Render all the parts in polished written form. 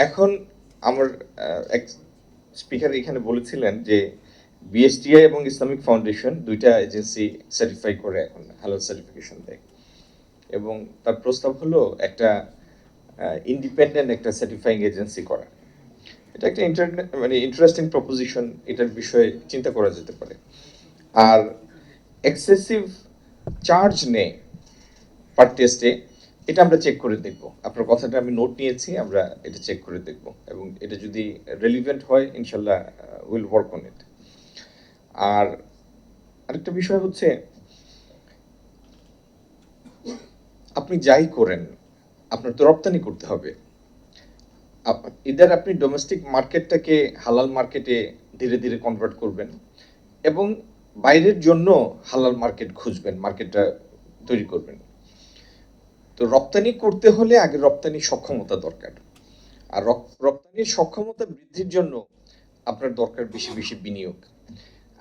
এখন আমার এক স্পিকার এখানে বলেছিলেন যে বিএসটিআই এবং ইসলামিক ফাউন্ডেশন দুইটা এজেন্সি সার্টিফাই করে এখন হালাল সার্টিফিকেশন দেয়, এবং তার প্রস্তাব হলো একটা ইন্ডিপেন্ডেন্ট একটা সার্টিফাইং এজেন্সি করা। এটা একটা মানে ইন্টারেস্টিং প্রপোজিশন, এটার বিষয়ে চিন্তা করা যেতে পারে। আর এক্সেসিভ চার্জ নেই পার টেস্টে, এটা আমরা চেক করে দেখব। আপনার কথাটা আমি নোট নিয়েছি, আমরা এটা চেক করে দেখব, এবং এটা যদি রেলিভেন্ট হয় ইনশাল্লাহ উইল ওয়ার্ক অন ইট। আর আরেকটা বিষয় হচ্ছে, আপনি যাই করেন আপনার তো রপ্তানি করতে হবে। ইদার আপনি ডোমেস্টিক মার্কেটটাকে হালাল মার্কেটে ধীরে ধীরে কনভার্ট করবেন, এবং বাইরের জন্য হালাল মার্কেট খুঁজবেন, মার্কেটটা তৈরি করবেন। তো রপ্তানি করতে হলে আগে রপ্তানি সক্ষমতা দরকার, আর রপ্তানির সক্ষমতা বৃদ্ধির জন্য আপনার দরকার বেশি বেশি বিনিয়োগ।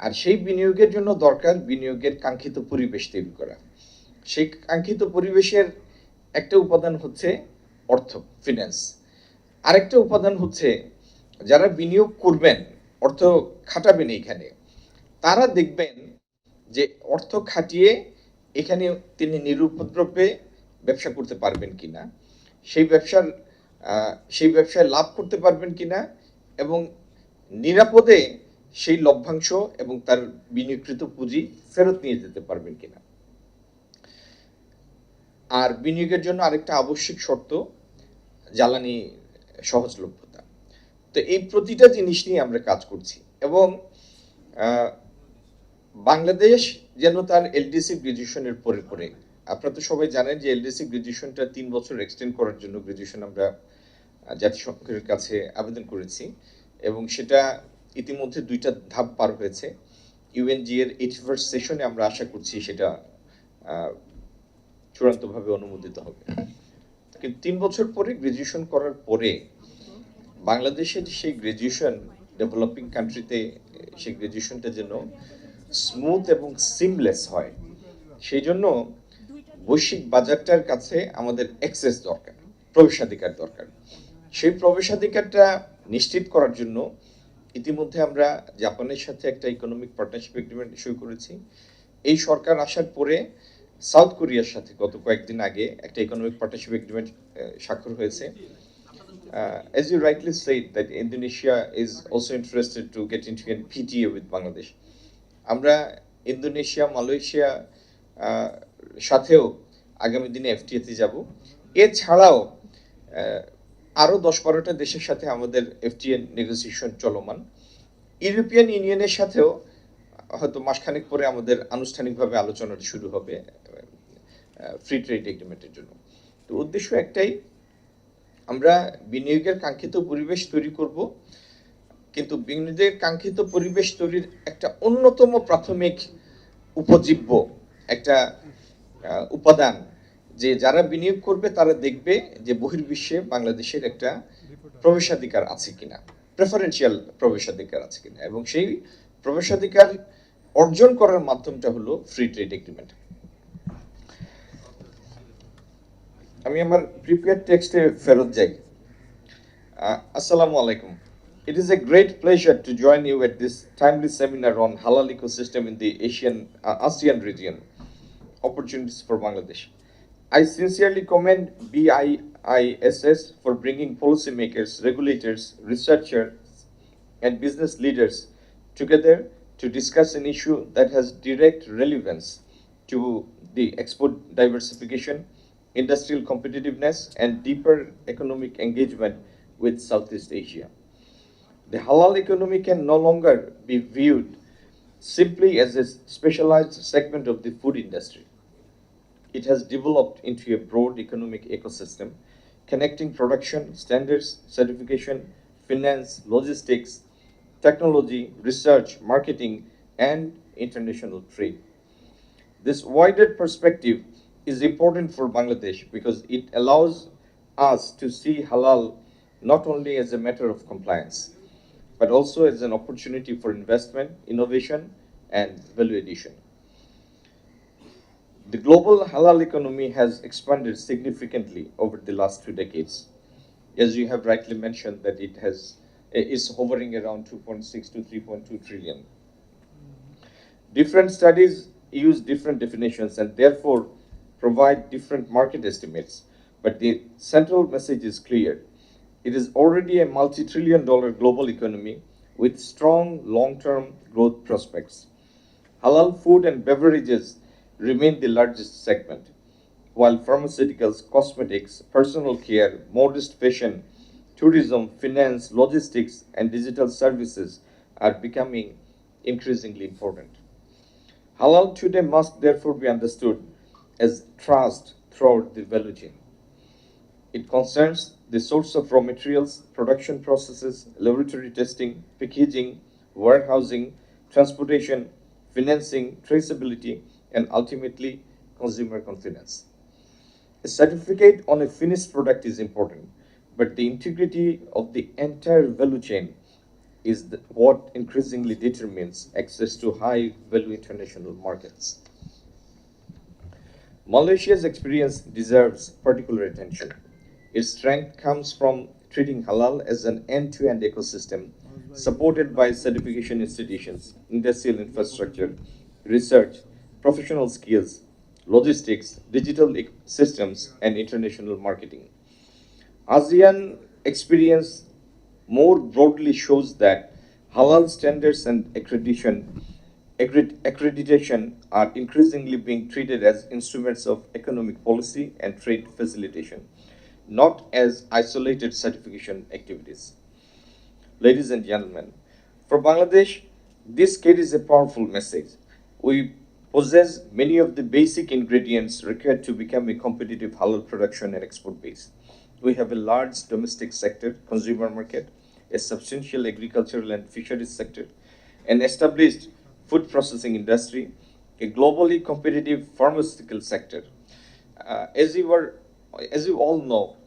আর সেই বিনিয়োগের জন্য দরকার বিনিয়োগের কাঙ্ক্ষিত পরিবেশ তৈরি করা। সেই কাঙ্ক্ষিত পরিবেশের একটা উপাদান হচ্ছে অর্থ, ফিন্যান্স। আরেকটা উপাদান হচ্ছে যারা বিনিয়োগ করবেন, অর্থ খাটাবেন এইখানে, তারা দেখবেন যে অর্থ খাটিয়ে এখানে তিনি নিরুপদ্রবে ব্যবসা করতে পারবেন কিনা, সেই ব্যবসায় লাভ করতে পারবেন কিনা, এবং নিরাপদে সেই লভ্যাংশ এবং তার বিনিয়োগকৃত পুঁজি ফেরত নিয়ে যেতে পারবেন কিনা। আর বিনিয়োগের জন্য আরেকটা আবশ্যিক শর্ত জ্বালানি সহজলভ্যতা। তো এই প্রতিটা জিনিস নিয়ে আমরা কাজ করছি, এবং বাংলাদেশ যেন তার এলডিসি গ্রাজুয়েশনের পরে পরে, আপনারা তো সবাই জানেন যে এলডিসি গ্রাজুয়েশনটা 3 বছর এক্সটেন্ড করার জন্য গ্রাজুয়েশন আমরা জাতিসংঘের কাছে আবেদন করেছি, এবং সেটা ইতিমধ্যে 2টা ধাপ পার হয়েছে। ইউএনজি এর 81st সেশনে আমরা আশা করছি সেটা চূড়ান্তভাবে অনুমোদিত হবে। কিন্তু 3 বছর পরে গ্রাজুয়েশন করার পরে বাংলাদেশের সেই গ্রাজুয়েশন ডেভেলপিং কান্ট্রিতে সেই গ্রাজুয়েশনটা যেন স্মুথ এবং সিমলেস হয়, সেই জন্য বৈশ্বিক বাজারটার কাছে আমাদের অ্যাক্সেস দরকার, প্রবেশাধিকার দরকার। সেই প্রবেশাধিকারটা নিশ্চিত করার জন্য ইতিমধ্যে আমরা জাপানের সাথে একটা ইকোনমিক পার্টনারশিপ এগ্রিমেন্ট ইস্যু করেছি। এই সরকার আসার পরে সাউথ কোরিয়ার সাথে গত কয়েকদিন আগে একটা ইকোনমিক পার্টনারশিপ এগ্রিমেন্ট স্বাক্ষর হয়েছে। As you rightly said that Indonesia is also interested to get into a PTA with Bangladesh. আমরা ইন্দোনেশিয়া, মালয়েশিয়া সাথেও আগামী দিনে এফটিএতে যাব। এছাড়াও আরও 10-12টা দেশের সাথে আমাদের এফটিএ নেগোসিয়েশন চলমান। ইউরোপিয়ান ইউনিয়নের সাথেও হয়তো মাসখানেক পরে আমাদের আনুষ্ঠানিকভাবে আলোচনাটা শুরু হবে ফ্রি ট্রেড এগ্রিমেন্টের জন্য। তো উদ্দেশ্য একটাই, আমরা বিনিয়োগের কাঙ্ক্ষিত পরিবেশ তৈরি করব, কিন্তু বিনিয়োগের কাঙ্ক্ষিত পরিবেশ তৈরির একটা অন্যতম প্রাথমিক উপজীব্য একটা উপাদান যে যারা বিনিয়োগ করবে তারা দেখবে যে বহির্বিশ্বে বাংলাদেশের একটা প্রবেশাধিকার আছে কিনা, প্রেফারেন্সিয়াল প্রবেশাধিকার আছে কিনা, এবং সেই প্রবেশাধিকার অর্জন করার মাধ্যমটা হলো ফ্রি ট্রেড এগ্রিমেন্ট। আমি আমার প্রিপেয়ার টেক্সটে ফেরত যাই। আসসালামু আলাইকুম. It is a great pleasure to join you at this timely seminar on halal ecosystem in the ASEAN region, opportunities for Bangladesh. I sincerely commend BIISS for bringing policymakers, regulators, researchers, and business leaders together to discuss an issue that has direct relevance to the export diversification, industrial competitiveness, and deeper economic engagement with Southeast Asia. The halal economy can no longer be viewed simply as a specialized segment of the food industry. It has developed into a broad economic ecosystem connecting production, standards, certification, finance, logistics, technology, research, marketing, and international trade. This wider perspective is important for Bangladesh because it allows us to see halal not only as a matter of compliance, but also as an opportunity for investment, innovation, and value addition. The global halal economy has expanded significantly over the last 2 decades. as you have rightly mentioned, that it has is hovering around 2.6 to 3.2 trillion. Different studies use different definitions and therefore provide different market estimates. But the central message is clear. It is already a multi-trillion dollar global economy with strong long-term growth prospects. Halal food and beverages remain the largest segment, while pharmaceuticals, cosmetics, personal care, modest fashion, tourism, finance, logistics, and digital services are becoming increasingly important. Halal today must therefore be understood as trust throughout the value chain. It concerns the source of raw materials, production processes, laboratory testing, packaging, warehousing, transportation, financing, traceability, and ultimately consumer confidence. A certificate on a finished product is important, but the integrity of the entire value chain is what increasingly determines access to high value international markets. Malaysia's experience deserves particular attention. Its strength comes from treating halal as an end to end ecosystem supported by certification institutions, industrial infrastructure, research, professional skills, logistics, digital systems, and international marketing. ASEAN experience more broadly shows that halal standards and accreditation are increasingly being treated as instruments of economic policy and trade facilitation, not as isolated certification activities. Ladies and gentlemen, for Bangladesh, this carries a powerful message. We possess many of the basic ingredients required to become a competitive halal production and export base. We have a large domestic sector, consumer market, a substantial agricultural and fisheries sector, an established food processing industry, a globally competitive pharmaceutical sector. Uh, as you were, as you all know,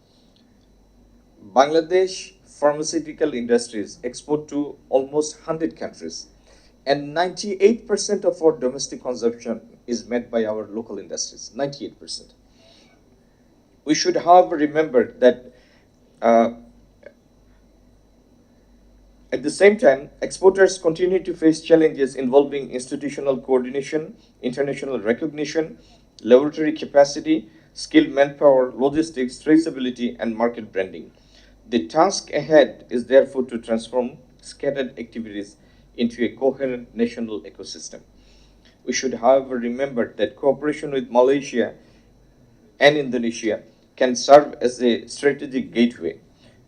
Bangladesh pharmaceutical industries export to almost 100 countries, and 98% of our domestic consumption is met by our local industries. 98%. We should, however, remember that uh, at the same time, exporters continue to face challenges involving institutional coordination, international recognition, laboratory capacity, skilled manpower, logistics, traceability, and market branding. The task ahead is therefore to transform scattered activities into a coherent national ecosystem. We should, however, remember that cooperation with Malaysia and Indonesia can serve as a strategic gateway.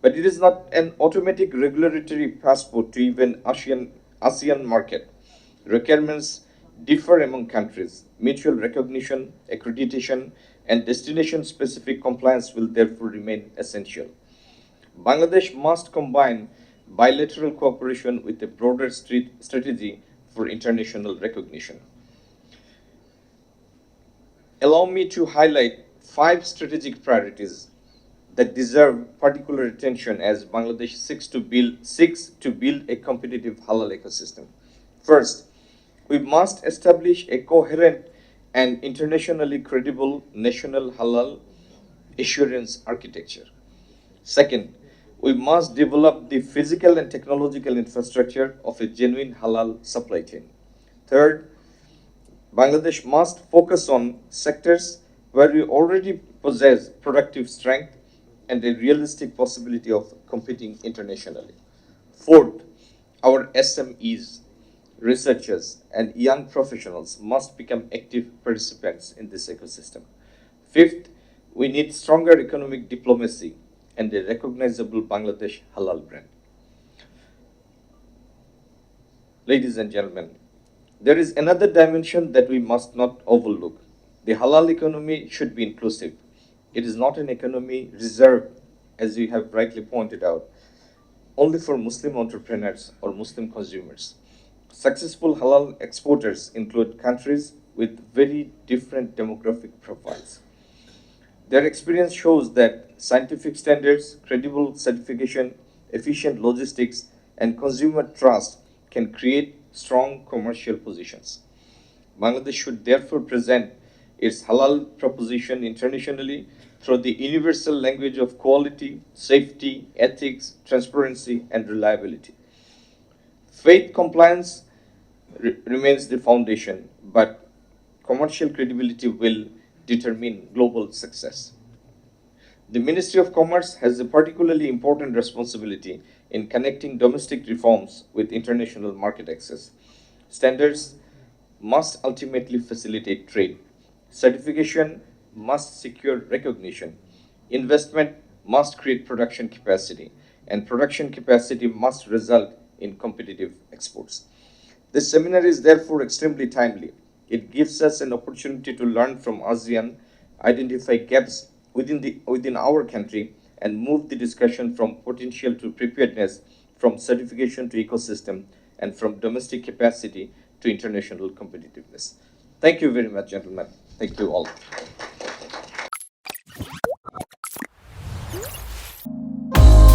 But it is not an automatic regulatory passport to even ASEAN market. Requirements differ among countries. Mutual recognition, accreditation, and destination specific compliance will therefore remain essential. Bangladesh must combine bilateral cooperation with a broader strategy for international recognition. Allow me to highlight 5 strategic priorities that deserve particular attention as Bangladesh seeks to build a competitive halal ecosystem. First, we must establish a coherent and internationally credible national halal assurance architecture. Second, we must develop the physical and technological infrastructure of a genuine halal supply chain. Third, Bangladesh must focus on sectors where we already possess productive strength and a realistic possibility of competing internationally. Fourth, our SMEs, researchers, and young professionals must become active participants in this ecosystem. Fifth, we need stronger economic diplomacy and a recognizable Bangladesh halal brand. Ladies and gentlemen, there is another dimension that we must not overlook. The halal economy should be inclusive. It is not an economy reserved, as you have rightly pointed out, only for Muslim entrepreneurs or Muslim consumers. Successful halal exporters include countries with very different demographic profiles. Their experience shows that scientific standards, credible certification, efficient logistics, and consumer trust can create strong commercial positions. Bangladesh should therefore present its halal proposition internationally through the universal language of quality, safety, ethics, transparency, and reliability. Faith compliance remains the foundation, but commercial credibility will determine global success. The Ministry of Commerce has a particularly important responsibility in connecting domestic reforms with international market access. Standards must ultimately facilitate trade. Certification must secure recognition. Investment must create production capacity, and production capacity must result in competitive exports. This seminar is therefore extremely timely. It gives us an opportunity to learn from ASEAN, identify gaps within our country, and move the discussion from potential to preparedness, from certification to ecosystem, and from domestic capacity to international competitiveness. Thank you very much, gentlemen. Thank you all.